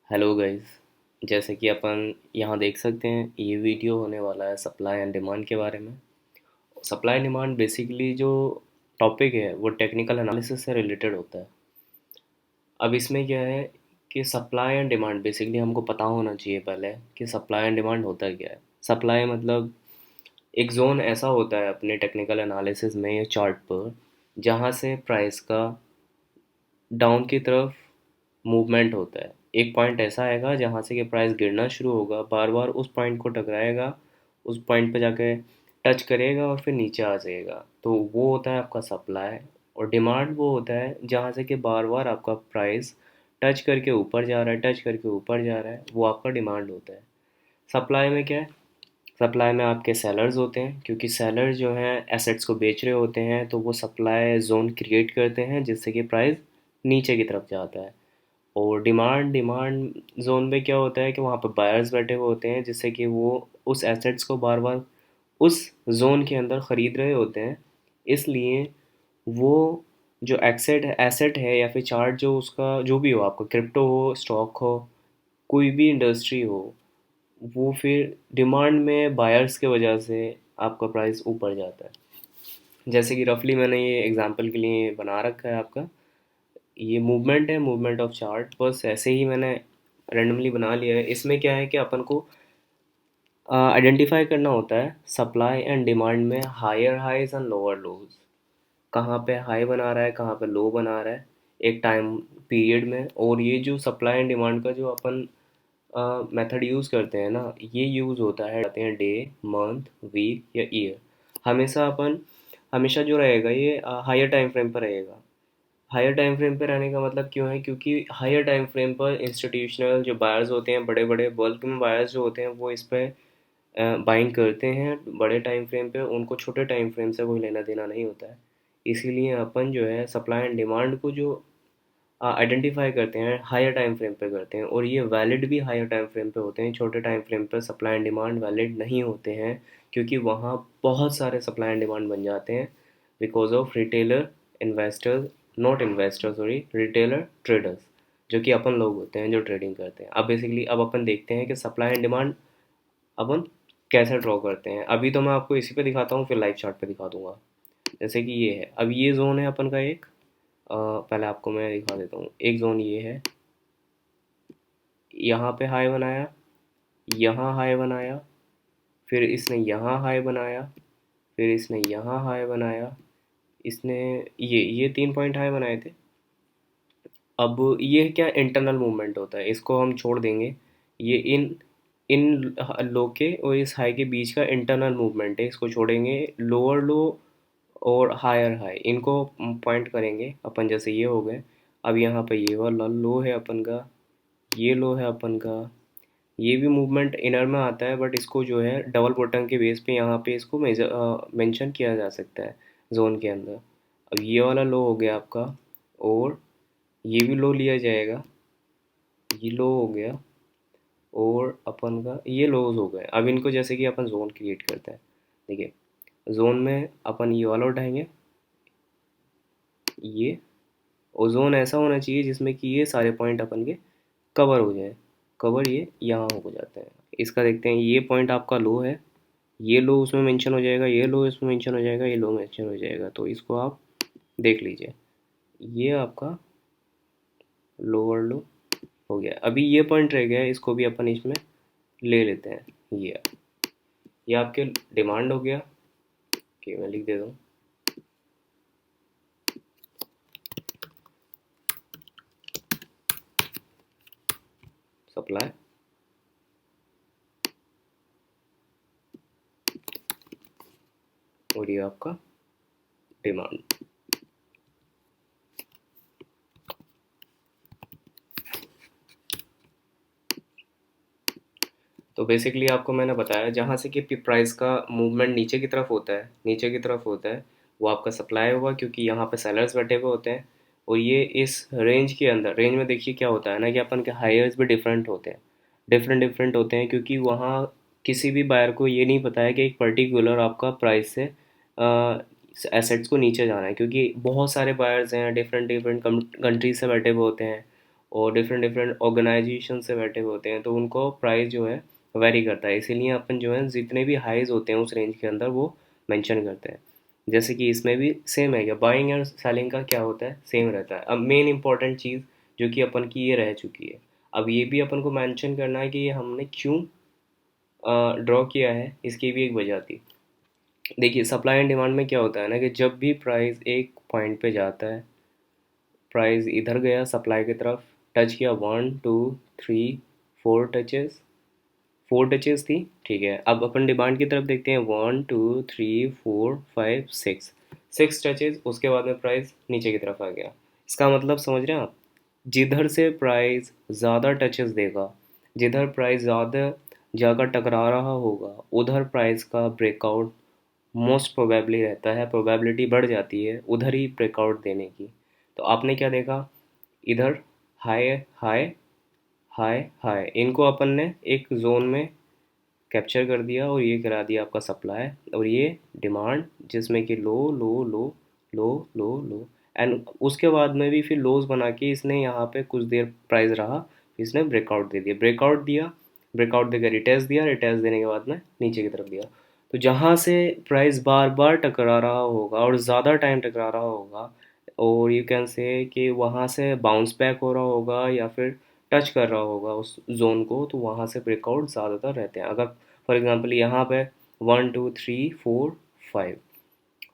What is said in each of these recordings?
Hello guys. जैसे कि अपन यहाँ देख सकते हैं, ये वीडियो होने वाला है सप्लाई एंड डिमांड के बारे में। सप्लाई एंड डिमांड बेसिकली जो टॉपिक है वो टेक्निकल एनालिसिस से रिलेटेड होता है। अब इसमें क्या है कि सप्लाई एंड डिमांड बेसिकली हमको पता होना चाहिए पहले कि सप्लाई एंड डिमांड होता क्या है। सप्लाई मतलब एक जोन ऐसा होता है अपने टेक्निकल एनालिसिस में या चार्ट पर, जहाँ से प्राइस का डाउन की तरफ मूवमेंट होता है। एक पॉइंट ऐसा आएगा जहाँ से कि प्राइस गिरना शुरू होगा, बार बार उस पॉइंट को टकराएगा, उस पॉइंट पे जाके टच करेगा और फिर नीचे आ जाएगा। तो वो होता है आपका सप्लाई। और डिमांड वो होता है जहाँ से कि बार बार आपका प्राइस टच करके ऊपर जा रहा है, टच करके ऊपर जा रहा है, वो आपका डिमांड होता है। सप्लाई में क्या है? सप्लाई में आपके सेलर्स होते हैं, क्योंकि सेलर्स जो हैं एसेट्स को बेच रहे होते हैं, तो वो सप्लाई जोन क्रिएट करते हैं जिससे कि प्राइस नीचे की तरफ जाता है। और डिमांड डिमांड जोन में क्या होता है कि वहाँ पर बायर्स बैठे हुए होते हैं, जिससे कि वो उस एसेट्स को बार बार उस जोन के अंदर ख़रीद रहे होते हैं। इसलिए वो जो एक्सेट एसेट है या फिर चार्ट जो उसका जो भी हो, आपका क्रिप्टो हो, स्टॉक हो, कोई भी इंडस्ट्री हो, वो फिर डिमांड में बायर्स के वजह से आपका प्राइस ऊपर जाता है। जैसे कि रफली मैंने ये एग्जांपल के लिए बना रखा है आपका, ये मूवमेंट है, मूवमेंट ऑफ चार्ट, बस ऐसे ही मैंने रेंडमली बना लिया है। इसमें क्या है कि अपन को आइडेंटिफाई करना होता है सप्लाई एंड डिमांड में higher highs and lower lows. कहाँ पे हाई बना रहा है, कहाँ पे लो बना रहा है एक टाइम पीरियड में। और ये जो सप्लाई एंड डिमांड का जो अपन मेथड यूज़ करते हैं ना, ये यूज़ होता है आते हैं डे, मंथ, वीक या ईयर। हमेशा अपन हमेशा जो रहेगा ये हायर टाइम फ्रेम पर रहेगा। हायर टाइम फ्रेम पे रहने का मतलब क्यों है? क्योंकि हायर टाइम फ्रेम पर इंस्टीट्यूशनल जो बायर्स होते हैं, बड़े बड़े बल्क में बायर्स जो होते हैं, वो इस पे बाइंग करते हैं बड़े टाइम फ्रेम पे। उनको छोटे टाइम फ्रेम से कोई लेना देना नहीं होता है। इसीलिए अपन जो है सप्लाई एंड डिमांड को जो आइडेंटिफाई करते हैं हायर टाइम फ्रेम पे करते हैं, और ये वैलिड भी हायर टाइम फ्रेम पे होते हैं। छोटे टाइम फ्रेम पे सप्लाई एंड डिमांड वैलिड नहीं होते हैं, क्योंकि वहाँ बहुत सारे सप्लाई एंड डिमांड बन जाते हैं because of retailer investors, not investor sorry, retailer traders, जो कि अपन लोग होते हैं जो ट्रेडिंग करते हैं। अब बेसिकली अब अपन देखते हैं कि सप्लाई एंड डिमांड अपन कैसे ड्रॉ करते हैं। अभी तो मैं आपको इसी पे दिखाता हूँ, फिर लाइव चार्ट पे दिखा दूंगा। जैसे कि ये है, अब ये जोन है अपन का एक, पहले आपको मैं दिखा देता हूँ। एक जोन ये है, यहाँ पे हाई बनाया, यहाँ हाई बनाया, फिर इसने यहाँ हाई बनाया, फिर इसने यहाँ हाई बनाया, इसने ये 3 पॉइंट हाई बनाए थे। अब ये क्या इंटरनल मूवमेंट होता है, इसको हम छोड़ देंगे। ये इन इन लो के और इस हाई के बीच का इंटरनल मूवमेंट है, इसको छोड़ेंगे। लोअर लो और हायर हाई इनको पॉइंट करेंगे अपन, जैसे ये हो गए। अब यहाँ पे ये वाला लो है अपन का, ये लो है अपन का। ये भी मूवमेंट इनर में आता है, बट इसको जो है डबल बॉटम के बेस पे यहाँ पे इसको मेजर मेंशन किया जा सकता है जोन के अंदर। अब ये वाला लो हो गया आपका, और ये भी लो लिया जाएगा, ये लो हो गया, और अपन का ये लोज हो गए। अब इनको जैसे कि अपन जोन क्रिएट करते हैं, देखिए जोन में अपन ये वाला उठाएंगे, ये। और जोन ऐसा होना चाहिए जिसमें कि ये सारे पॉइंट अपन के कवर हो जाए। कवर ये यहाँ हो जाते हैं। इसका देखते हैं, ये पॉइंट आपका लो है, ये लो उसमें मेंशन हो जाएगा, ये लो इसमें मेंशन हो जाएगा, ये लो मेंशन हो जाएगा। तो इसको आप देख लीजिए, ये आपका लोअर लो हो गया। अभी ये पॉइंट रह गया है, इसको भी अपन इसमें ले लेते हैं। ये आपके डिमांड हो गया। ओके, मैं लिख देता हूँ सप्लाई, और ये आपका डिमांड। तो बेसिकली आपको मैंने बताया जहाँ से कि प्राइस का मूवमेंट नीचे की तरफ होता है, नीचे की तरफ होता है, वो आपका सप्लाई होगा, क्योंकि यहाँ पे सेलर्स बैठे हुए होते हैं। और ये इस रेंज के अंदर, रेंज में देखिए क्या होता है ना कि अपन के हायर्स भी डिफरेंट होते हैं, डिफरेंट डिफरेंट होते हैं, क्योंकि वहाँ किसी भी बायर को ये नहीं पता है कि एक पर्टिकुलर आपका प्राइस से एसेट्स को नीचे जाना है, क्योंकि बहुत सारे बायर्स हैं डिफरेंट डिफरेंट कंट्रीज से बैठे हुए होते हैं। और डिफरेंट डिफरेंट ऑर्गेनाइजेशन से बैठे हुए होते हैं, तो उनको प्राइस जो है वेरी करता है। इसीलिए अपन जो है जितने भी हाइज होते हैं उस रेंज के अंदर वो मेंशन करते हैं। जैसे कि इसमें भी सेम है, क्या बाइंग एंड सेलिंग का क्या होता है, सेम रहता है। अब मेन इंपॉर्टेंट चीज़ जो कि अपन की ये रह चुकी है, अब ये भी अपन को मेंशन करना है कि ये हमने क्यों ड्रॉ किया है, इसकी भी एक वजह थी। देखिए सप्लाई एंड डिमांड में क्या होता है ना, कि जब भी प्राइस एक पॉइंट पे जाता है, प्राइस इधर गया सप्लाई की तरफ, टच किया, 1 2 3 4 टचेस, 4 टचेस थी, ठीक है। अब अपन डिमांड की तरफ देखते हैं, 1 2 3 4 5 6, 6 टचेस, उसके बाद में प्राइस नीचे की तरफ आ गया। इसका मतलब समझ रहे हैं आप, जिधर से प्राइस ज़्यादा टचेस देगा, जिधर प्राइस ज़्यादा जगह टकरा रहा होगा, उधर प्राइस का ब्रेकआउट मोस्ट प्रोबेबली रहता है, प्रोबेबिलिटी बढ़ जाती है उधर ही ब्रेकआउट देने की। तो आपने क्या देखा, इधर हाई हाई हाई हाई, इनको अपन ने एक जोन में कैप्चर कर दिया, और ये करा दिया आपका सप्लाई, और ये डिमांड, जिसमें कि लो लो लो लो लो लो, एंड उसके बाद में भी फिर लोज बना के इसने यहाँ पे कुछ देर प्राइस रहा, इसने ब्रेकआउट दे दिया, ब्रेकआउट दिया, ब्रेकआउट देकर रिटेस्ट दिया, रिटेस्ट देने के बाद में नीचे की तरफ दिया। तो जहाँ से प्राइस बार बार टकरा रहा होगा और ज़्यादा टाइम टकरा रहा होगा, और यू कैन से कि वहाँ से बाउंस बैक हो रहा होगा या फिर टच कर रहा होगा उस जोन को, तो वहाँ से ब्रेकआउट ज़्यादातर रहते हैं। अगर फॉर एग्जांपल यहाँ पे 1 2 3 4 5,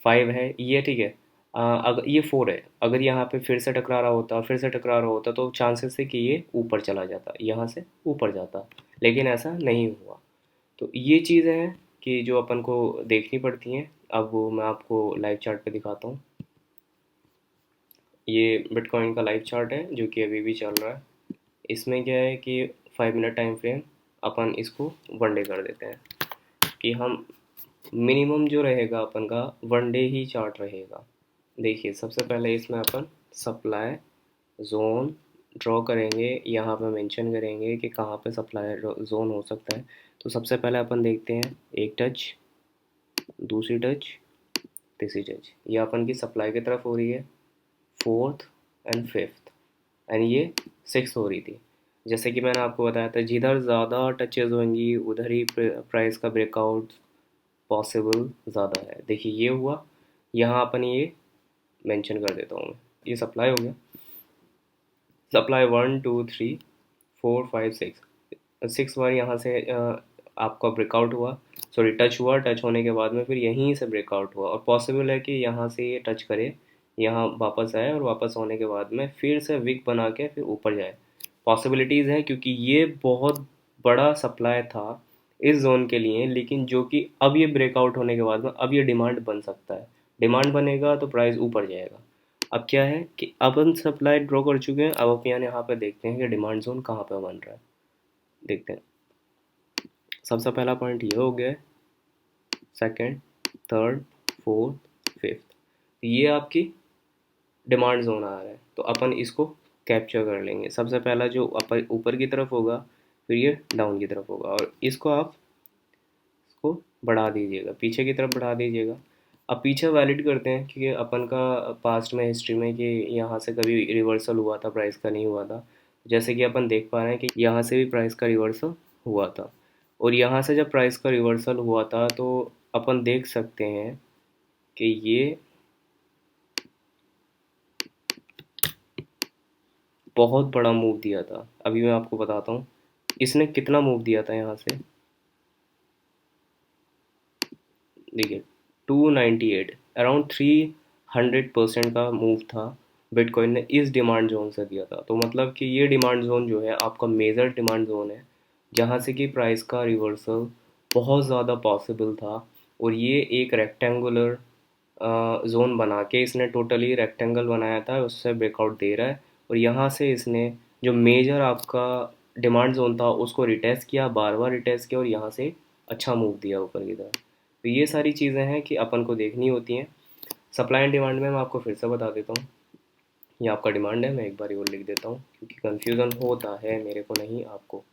5 है ये, ठीक है। अगर ये 4 है, अगर यहाँ पे फिर से टकरा रहा होता, फिर से टकरा रहा होता, तो चांसेस है कि ये ऊपर चला जाता, यहाँ से ऊपर जाता, लेकिन ऐसा नहीं हुआ। तो ये चीज़ें हैं कि जो अपन को देखनी पड़ती हैं। अब वो मैं आपको लाइव चार्ट पे दिखाता हूँ। ये बिटकॉइन का लाइव चार्ट है जो कि अभी भी चल रहा है। इसमें क्या है कि 5 मिनट टाइम फ्रेम, अपन इसको 1 डे कर देते हैं, कि हम मिनिमम जो रहेगा अपन का 1 डे ही चार्ट रहेगा। देखिए सबसे पहले इसमें अपन सप्लाई जोन ड्रॉ करेंगे, यहाँ पे मेंशन करेंगे कि कहाँ पे सप्लाई जोन हो सकता है। तो सबसे पहले अपन देखते हैं, एक टच, दूसरी टच, तीसरी टच, ये अपन की सप्लाई की तरफ हो रही है, फोर्थ एंड फिफ्थ, एंड ये सिक्स हो रही थी। जैसे कि मैंने आपको बताया था, जिधर ज़्यादा टचेज होंगी उधर ही प्राइस का ब्रेकआउट पॉसिबल ज़्यादा है। देखिए ये हुआ, यहाँ अपन ये मेंशन कर देता हूँ मैं, ये सप्लाई हो गया, सप्लाई 1 2 3 4 5 6, 6 बार यहाँ से आपका ब्रेकआउट हुआ, सॉरी टच हुआ, टच होने के बाद में फिर यहीं से ब्रेकआउट हुआ, और पॉसिबल है कि यहाँ से ये टच करे, यहाँ वापस आए, और वापस होने के बाद में फिर से विक बना के फिर ऊपर जाए। पॉसिबिलिटीज़ है, क्योंकि ये बहुत बड़ा सप्लाई था इस जोन के लिए, लेकिन जो कि अब ये ब्रेकआउट होने के बाद में अब ये डिमांड बन सकता है, डिमांड बनेगा तो प्राइस ऊपर जाएगा। अब क्या है कि अब हम सप्लाई ड्रॉ कर चुके हैं, अब अपन यहाँ पे देखते हैं कि डिमांड जोन कहाँ पे बन रहा है। देखते हैं, सबसे पहला पॉइंट ये हो गया है, सेकंड, थर्ड, फोर्थ, फिफ्थ, ये आपकी डिमांड जोन आ रहा है, तो अपन इसको कैप्चर कर लेंगे। सबसे पहला जो ऊपर ऊपर की तरफ होगा, फिर ये डाउन की तरफ होगा, और इसको आप इसको बढ़ा दीजिएगा, पीछे की तरफ बढ़ा दीजिएगा। अब पीछे वैलिड करते हैं, क्योंकि अपन का पास्ट में हिस्ट्री में कि यहाँ से कभी रिवर्सल हुआ था प्राइस का, नहीं हुआ था। जैसे कि अपन देख पा रहे हैं कि यहाँ से भी प्राइस का रिवर्सल हुआ था, और यहाँ से जब प्राइस का रिवर्सल हुआ था तो अपन देख सकते हैं कि ये बहुत बड़ा मूव दिया था। अभी मैं आपको बताता हूँ इसने कितना मूव दिया था यहाँ से। देखिए 298, अराउंड 300% का मूव था बिटकॉइन ने इस डिमांड जोन से दिया था। तो मतलब कि ये डिमांड जोन जो है आपका मेजर डिमांड जोन है, जहाँ से कि प्राइस का रिवर्सल बहुत ज़्यादा पॉसिबल था। और ये एक रेक्टेंगुलर जोन बना के इसने टोटली रेक्टेंगल बनाया था, उससे ब्रेकआउट दे रहा है। और यहाँ से इसने जो मेजर आपका डिमांड जोन था उसको रिटेस्ट किया, बार बार रिटेस्ट किया, और यहाँ से अच्छा मूव दिया ऊपर की तरफ। तो ये सारी चीज़ें हैं कि अपन को देखनी होती हैं। सप्लाई एंड डिमांड में मैं आपको फिर से बता देता हूँ, ये आपका डिमांड है, मैं एक बार और लिख देता हूँ क्योंकि कन्फ्यूज़न होता है मेरे को नहीं आपको।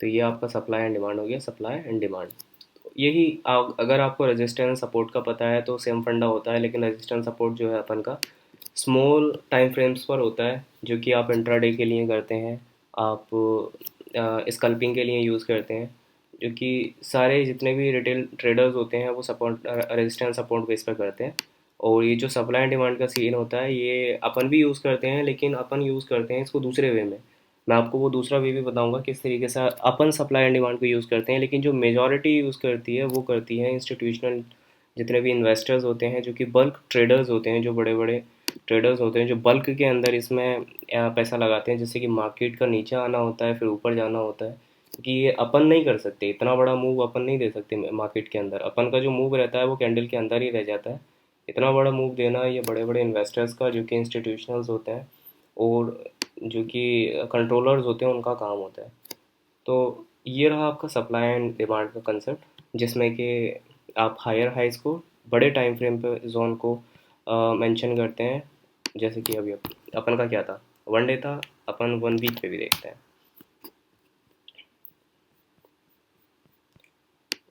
तो ये आपका सप्लाई एंड डिमांड हो गया, सप्लाई एंड डिमांड। तो यही अगर आपको रेजिस्टेंस सपोर्ट का पता है तो सेम फंडा होता है, लेकिन रेजिस्टेंस सपोर्ट जो है अपन का स्मॉल टाइम फ्रेम्स पर होता है, जो कि आप इंट्राडे के लिए करते हैं, आप स्कल्पिंग के लिए यूज़ करते हैं, जो कि सारे जितने भी रिटेल ट्रेडर्स होते हैं वो सपोर्ट रेजिस्टेंस सपोर्ट बेस पर करते हैं। और ये जो सप्लाई एंड डिमांड का सीन होता है ये अपन भी यूज़ करते हैं, लेकिन अपन यूज़ करते हैं इसको दूसरे वे में। मैं आपको वो दूसरा वे भी बताऊंगा किस तरीके से अपन सप्लाई एंड डिमांड को यूज़ करते हैं, लेकिन जो मेजॉरिटी यूज़ करती है वो करती है इंस्टीट्यूशनल जितने भी इन्वेस्टर्स होते हैं, जो कि बल्क ट्रेडर्स होते हैं, जो बड़े बड़े ट्रेडर्स होते हैं, जो बल्क के अंदर इसमें पैसा लगाते हैं, जैसे कि मार्केट का नीचे आना होता है फिर ऊपर जाना होता है। क्योंकि ये अपन नहीं कर सकते, इतना बड़ा मूव अपन नहीं दे सकते मार्केट के अंदर, अपन का जो मूव रहता है वो कैंडल के अंदर ही रह जाता है। इतना बड़ा मूव देना ये बड़े बड़े इन्वेस्टर्स का, जो कि इंस्टीट्यूशनल्स होते हैं और जो कि कंट्रोलर्स होते हैं, उनका काम होता है। तो ये रहा आपका सप्लाई एंड डिमांड का कंसेप्ट, जिसमें कि आप हायर हाइज को बड़े टाइम फ्रेम पे जोन को मेंशन करते हैं। जैसे कि अभी अपन का क्या था, वन डे था, अपन वन वीक पे भी देखते हैं।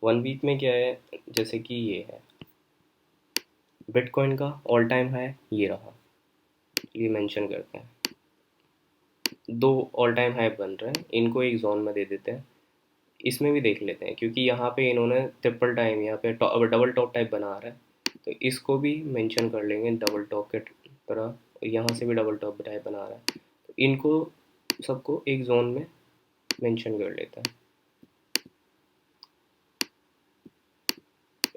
वन वीक में क्या है, जैसे कि ये है बिटकॉइन का ऑल टाइम हाई, ये रहा, ये मेंशन करते हैं। दो ऑल टाइम हाई बन रहे हैं, इनको एक जोन में दे देते हैं। इसमें भी देख लेते हैं, क्योंकि यहाँ पे इन्होंने ट्रिपल टाइम यहाँ पे डबल टॉप टाइप बना रहा है, तो इसको भी मेंशन कर लेंगे डबल टॉप के तरह। यहाँ से भी डबल टॉप टाइप बना रहा है, तो इनको सबको एक जोन में मेंशन कर लेता है।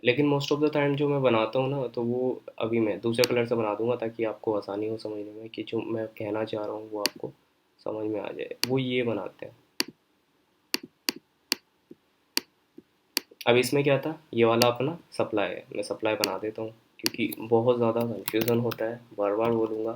लेकिन मोस्ट ऑफ द टाइम जो मैं बनाता हूँ ना, तो वो अभी मैं दूसरे कलर से बना दूंगा, ताकि आपको आसानी हो समझने में कि जो मैं कहना चाह रहा हूँ वो आपको समझ में आ जाए। वो ये बनाते हैं। अब इसमें क्या था, ये वाला अपना सप्लाई है, मैं सप्लाई बना देता हूँ, क्योंकि बहुत ज़्यादा कन्फ्यूज़न होता है। बार बार बोलूँगा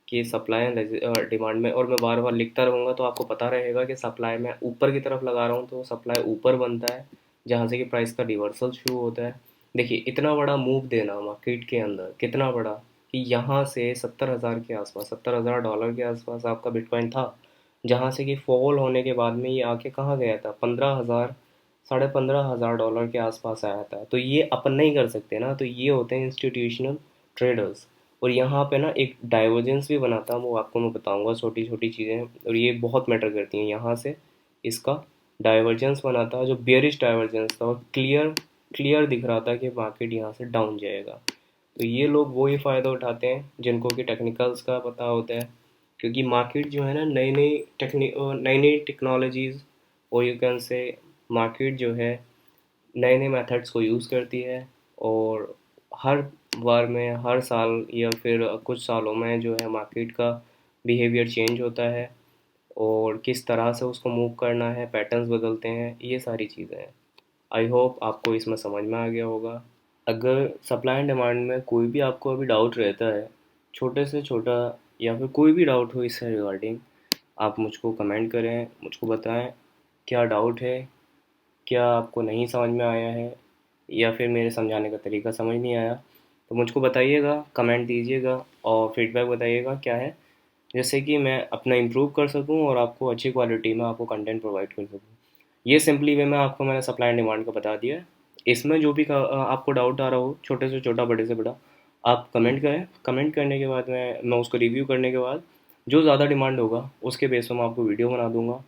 कि सप्लाई एंड डिमांड में, और मैं बार बार लिखता रहूँगा तो आपको पता रहेगा कि सप्लाई में ऊपर की तरफ लगा रहा हूँ तो सप्लाई ऊपर बनता है, जहाँ से कि प्राइस का रिवर्सल शुरू होता है। देखिए इतना बड़ा मूव देना मार्केट के अंदर, कितना बड़ा, कि यहाँ से 70,000 के आसपास, $70,000 के आसपास आपका बिटकॉइन था, जहाँ से कि फॉल होने के बाद में ये आके कहाँ गया था, 15,000, $15,500 के आसपास आया था। तो ये अपन नहीं कर सकते ना, तो ये होते हैं इंस्टीट्यूशनल ट्रेडर्स। और यहाँ पे ना एक डाइवर्जेंस भी बनाता हूँ, वो आपको मैं बताऊँगा, छोटी छोटी चीज़ें हैं और ये बहुत मैटर करती हैं। यहाँ से इसका डाइवर्जेंस बनाता है, जो बियरिश डाइवर्जेंस था, और क्लियर क्लियर दिख रहा था कि मार्केट यहाँ से डाउन जाएगा। तो ये लोग वही फ़ायदा उठाते हैं जिनको कि टेक्निकल्स का पता होता है, क्योंकि मार्केट जो है ना नई नई टेक्नोलॉजीज़, और यू कैन से मार्केट जो है नए नए मेथड्स को यूज़ करती है। और हर बार में, हर साल या फिर कुछ सालों में जो है मार्केट का बिहेवियर चेंज होता है, और किस तरह से उसको मूव करना है, पैटर्न्स बदलते हैं, ये सारी चीज़ें हैं। आई होप आपको इसमें समझ में आ गया होगा। अगर सप्लाई एंड डिमांड में कोई भी आपको अभी डाउट रहता है, छोटे से छोटा, या फिर कोई भी डाउट हो इससे रिगार्डिंग, आप मुझको कमेंट करें, मुझको बताएं क्या डाउट है, क्या आपको नहीं समझ में आया है, या फिर मेरे समझाने का तरीका समझ नहीं आया, तो मुझको बताइएगा, कमेंट दीजिएगा और फीडबैक बताइएगा क्या है, जिससे कि मैं अपना इम्प्रूव कर सकूं और आपको अच्छी क्वालिटी में आपको कंटेंट प्रोवाइड कर सकूं। ये सिंपली वे में आपको मैंने सप्लाई एंड डिमांड का बता दिया है। इसमें जो भी आपको डाउट आ रहा हो, छोटे से छोटा बड़े से बड़ा, आप कमेंट करें। कमेंट करने के बाद मैं उसको रिव्यू करने के बाद जो ज़्यादा डिमांड होगा उसके बेस पर मैं आपको वीडियो बना दूंगा।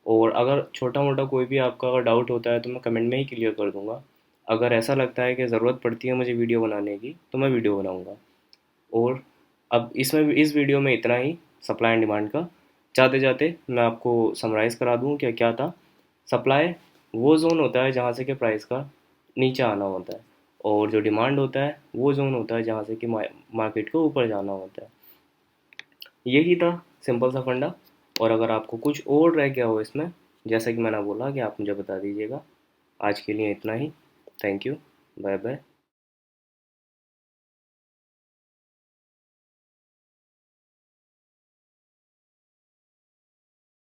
और अगर छोटा मोटा कोई भी आपका अगर डाउट होता है तो मैं कमेंट में ही क्लियर कर दूंगा। अगर ऐसा लगता है कि ज़रूरत पड़ती है मुझे वीडियो बनाने की, तो मैं वीडियो बनाऊंगा। और अब इसमें इस वीडियो में इतना ही सप्लाई एंड डिमांड का। जाते जाते मैं आपको समराइज़ करा दूँ क्या क्या था। सप्लाई वो जोन होता है जहाँ से कि प्राइस का नीचे आना होता है, और जो डिमांड होता है वो जोन होता है जहाँ से कि मार्केट को ऊपर जाना होता है। यही था सिंपल सा फंडा। और अगर आपको कुछ और रह गया हो इसमें, जैसा कि मैंने बोला, कि आप मुझे बता दीजिएगा। आज के लिए इतना ही। Thank you. Bye bye.